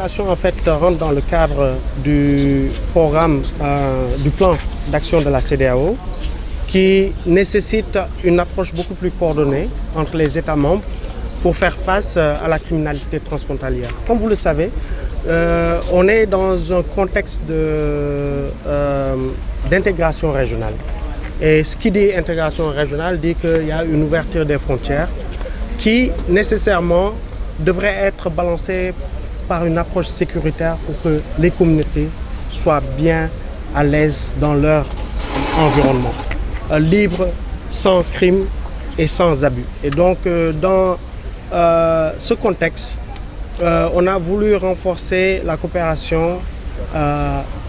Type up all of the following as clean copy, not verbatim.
opération en fait rentre dans le cadre du programme, du plan d'action de la CEDEAO qui nécessite une approche beaucoup plus coordonnée entre les États membres pour faire face à la criminalité transfrontalière. Comme vous le savez, on est dans un contexte d'intégration régionale. Et ce qui dit intégration régionale dit qu'il y a une ouverture des frontières qui nécessairement devrait être balancée par une approche sécuritaire pour que les communautés soient bien à l'aise dans leur environnement, libre, sans crime et sans abus. Et donc dans ce contexte, on a voulu renforcer la coopération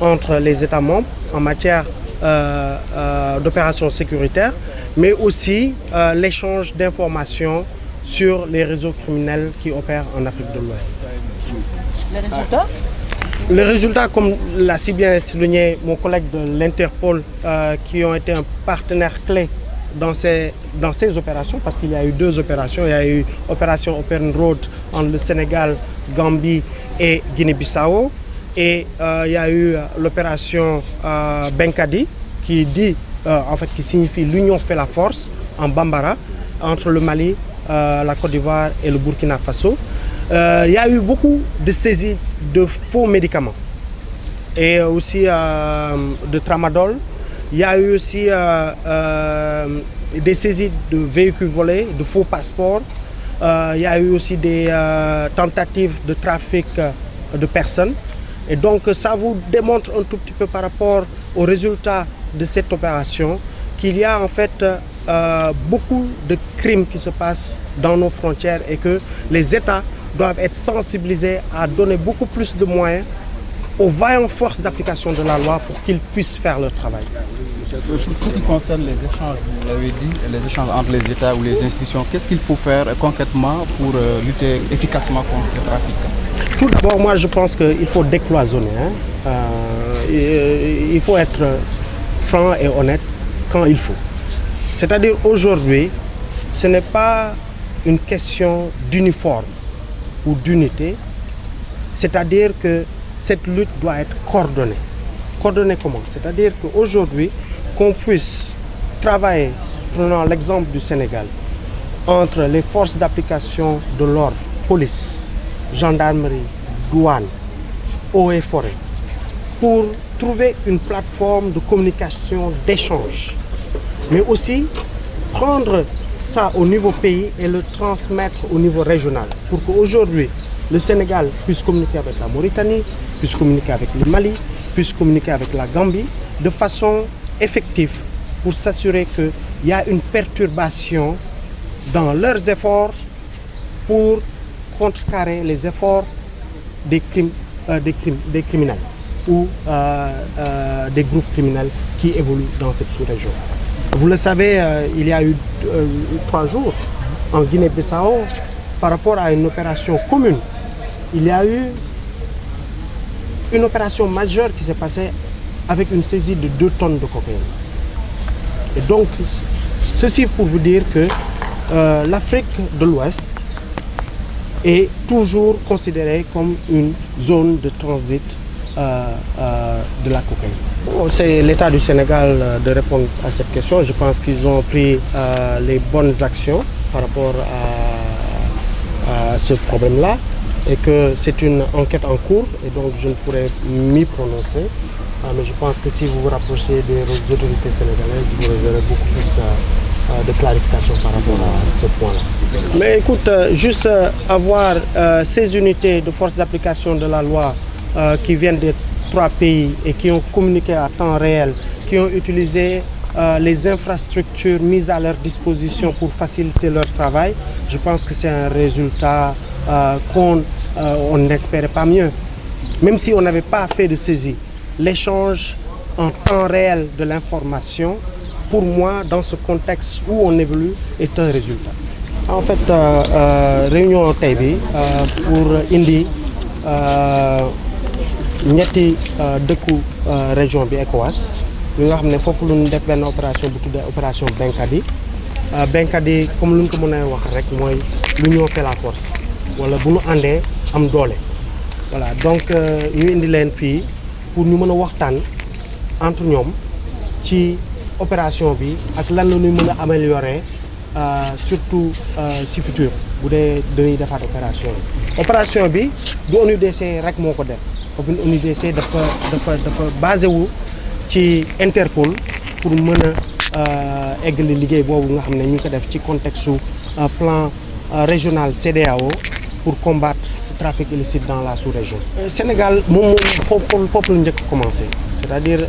entre les États membres en matière d'opérations sécuritaires, mais aussi l'échange d'informations sur les réseaux criminels qui opèrent en Afrique de l'Ouest. Les résultats? Les résultats, comme l'a si bien souligné mon collègue de l'Interpol, qui ont été un partenaire clé dans ces opérations, parce qu'il y a eu deux opérations. Il y a eu l'opération Open Road entre le Sénégal, Gambie et Guinée-Bissau. Et il y a eu l'opération Benkadi, qui signifie l'union fait la force en Bambara, entre le Mali, la Côte d'Ivoire et le Burkina Faso. Il y a eu beaucoup de saisies de faux médicaments et aussi de tramadol. Il y a eu aussi des saisies de véhicules volés, de faux passeports. Il y a eu aussi des tentatives de trafic de personnes. Et donc ça vous démontre un tout petit peu par rapport aux résultats de cette opération qu'il y a en fait beaucoup de crimes qui se passent dans nos frontières et que les États doivent être sensibilisés à donner beaucoup plus de moyens aux vaillantes forces d'application de la loi pour qu'ils puissent faire leur travail. Pour ce qui concerne les échanges, vous l'avez dit, les échanges entre les États ou les institutions, qu'est-ce qu'il faut faire concrètement pour lutter efficacement contre ce trafic? Tout d'abord, moi je pense qu'il faut décloisonner. Il faut être franc et honnête quand il faut. C'est-à-dire aujourd'hui, ce n'est pas une question d'uniforme ou d'unité. C'est-à-dire que cette lutte doit être coordonnée. Coordonnée comment? C'est-à-dire qu'aujourd'hui, qu'on puisse travailler, prenons l'exemple du Sénégal, entre les forces d'application de l'ordre, police, gendarmerie, douane, eaux et forêt, pour trouver une plateforme de communication, d'échange, mais aussi prendre ça au niveau pays et le transmettre au niveau régional, pour qu'aujourd'hui, le Sénégal puisse communiquer avec la Mauritanie, puisse communiquer avec le Mali, puisse communiquer avec la Gambie, de façon effective, pour s'assurer qu'il y a une perturbation dans leurs efforts pour contrecarrer les efforts des criminels ou des groupes criminels qui évoluent dans cette sous-région. Vous le savez, il y a eu 3 jours en Guinée-Bissau, par rapport à une opération commune, il y a eu une opération majeure qui s'est passée avec une saisie de 2 tonnes de cocaïne. Et donc, ceci pour vous dire que l'Afrique de l'Ouest est toujours considérée comme une zone de transit de la cocaïne. Bon, c'est l'État du Sénégal de répondre à cette question. Je pense qu'ils ont pris les bonnes actions par rapport à ce problème-là et que c'est une enquête en cours et donc je ne pourrais m'y prononcer. Mais je pense que si vous vous rapprochez des autorités sénégalaises, vous aurez beaucoup plus de clarification par rapport à ce point-là. Mais écoute, juste avoir ces unités de force d'application de la loi qui viennent des 3 pays et qui ont communiqué à temps réel, qui ont utilisé les infrastructures mises à leur disposition pour faciliter leur travail, je pense que c'est un résultat qu'on n'espérait pas mieux. Même si on n'avait pas fait de saisie, l'échange en temps réel de l'information, pour moi, dans ce contexte où on évolue, est un résultat. En fait, réunion tey bi pour indi ñetti dëkku région bi ECOWAS bi nga xam ne foofu lu ñu def benn opération bu tuddee opération Benkadi. Benkadi comme lu ñu ko mën a wax rek mooy l'union fait la force wala bu ñu àndee am doole. voilà donc ñu indi leen fii pour ñu mën a waxtaan entre ñoom ci opération bi ak lan la ñuy mën a améliorer surtout ci futur bu dee dañuy defaat opération bi du ONUDC rek moo ko def ONUDC dafa basé wu ci Interpol pour mën a eggali liggéey boobu nga xam ne ñu ngi ko def ci contexte su plan régional CEDEAO pour combattre le trafic illicite dans la sous-région. Sénégal moom foofu la njëkk commencé c'est-à-dire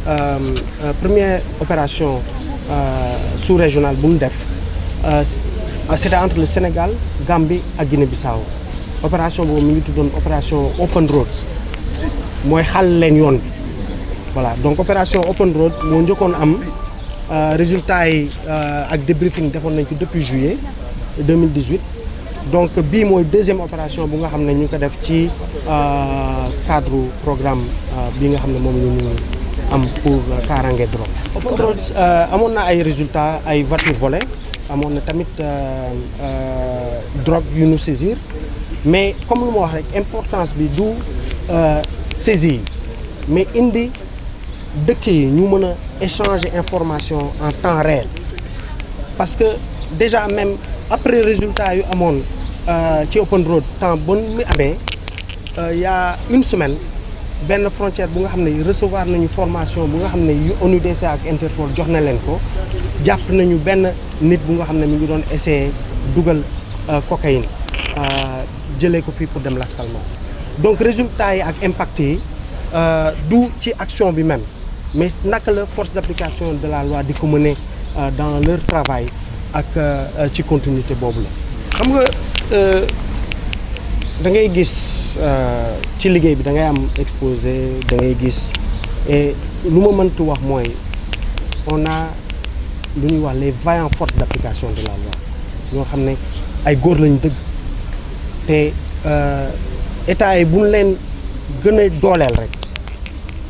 première opération sous-régionale bu ñu def c'était entre le Sénégal Gambie ak Guinée-Bissau opération boobu mi ngi tuddoon opération Open Roads mooy xàll leen yoon bi voilà donc opération Open Road moo njëkkoon am résultats yi ak débriefing defoon nañ ko depuis juillet 2018 donc bii mooy deuxième opération bu nga xam ne ñu ngi ko def ci cadre programme bi nga xam ne moom la ñu am pour kaaraange drogue. Open Roads amoon na ay résultats ay voitures volées amoon na tamit drogue yu ñu saisir mais comme lu ma wax rek importance bi du saisir mais indi dëkk yi ñu mën a échanger information en temps réel parce que déjà même après résultat yu amoon ci Open Road temps ba mu amee y a une semaine benn frontière bu nga xam ne recevoir nañu formation bu nga xam ne yu ONUDC ak Interpol jox na leen ko jàpp nañu benn nit bu nga xam ne mi ngi doon essayer dugal cocaïne jëlee ko fii pour dem Las Palmas donc résultat yi ak impact yi du ci action bi même mais naka la force d'application de la loi di ko mener dans leur travail ak ci continuité boobu la xam nga da ngay gis ci liggéey bi da ngay am exposé da ngay gis et lu ma mënti wax mooy on a lu ñuy wax les vaillants forces d'application de la loi ñoo xam ne ay góor lañu dëgg te état yi bu ñu leen gën a dooleel rek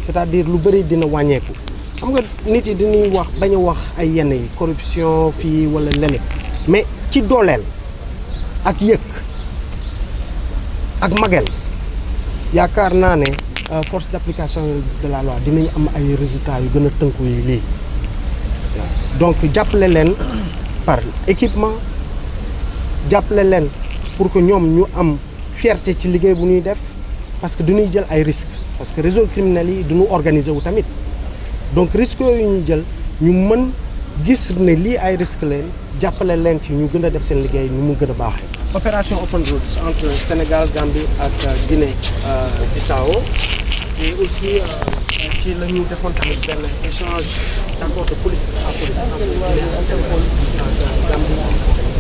c'est-à-dire lu bëri dina wàññeeku xam nga nit yi dañuy wax bañ a wax ay yenn yi corruption fii wala leneen mais ci dooleel ak yëg ak magel yaakaar naa ne force d'application de la loi dinañ am ay résultats yu gën a tënku yi lii donc jàppale leen par équipement jàppale leen pour que ñoom ñu am fierté ci liggéey bu ñuy def parce que dañuy jël ay risques parce que réseau criminel yi duñu organiser wu tamit donc risques yooyu ñuy jël ñu mën gis ne lii ay risques leen jàppale leen ci ñu gën a def seen liggéey ñu mu gën a baaxee. opération Open Roads entre Sénégal Gambie ak Guinée Bissau et aussi ci la ñu defoon tamit benn échange d'accord de police à police entre Guinée ak Sénégal ak Gambie.